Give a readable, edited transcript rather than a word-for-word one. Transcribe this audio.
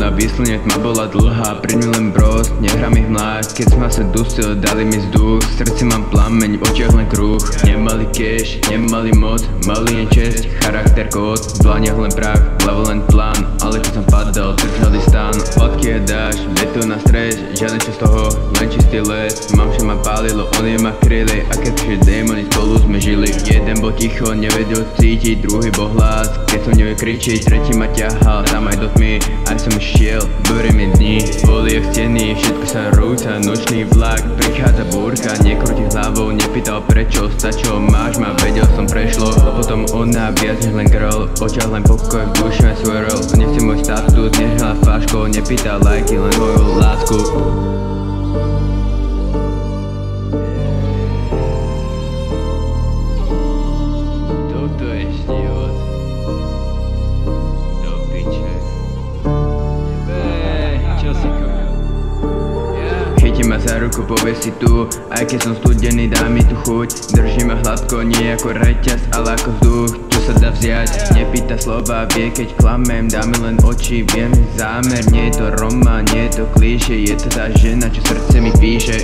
Na výslne tma bola dlhá, pri ňu len bros, nehrám ich mláď. Keď som sa dusil, dali mi vzduch, v srdci mám plameň, v očiach len kruh. Nemali cash, nemali moc, mali len česť, charakter kód, v dlaniach len prach, v hlave len plán. Ale keď som padal, držali stan. Odkiaľ dáš, vetu na stres, žiaden čo z toho, len čistý les. Mám, že ma pálilo, oni ma kryli, a keď prišli démoni, spolu sme žili. Jeden bol ticho, nevedel cítiť, druhý bol hlas. Keď som nevie kričiť, tretí ma ťahal, tam aj do tmy, aj som išiel, bere mi dni. Boli jak steny, všetko sa rúca, nočný vlak, prichádza búrka, nekrúti hlavou, nepýtal prečo, stačilo, máš ma, vedel som prešlo. Potom ona viac než len girl, v očiach len pokoj, v duši len swirl. Nechci môj status, nehľa fáškou, nepýtal lajky, len moju lásku. Toto je život. Do piče. Čo si kokos? Chytí ma za ruku, povie si tu, aj keď som studený, dá mi tu chuť. Drží ma hladko, nie ako reťaz, ale ako vzduch, čo sa dá vziať. Nepýta slova, vie keď klamem, dá mi len oči, viem zámer. Nie je to román, nie je to klíše, je to tá žena, čo srdce mi píše.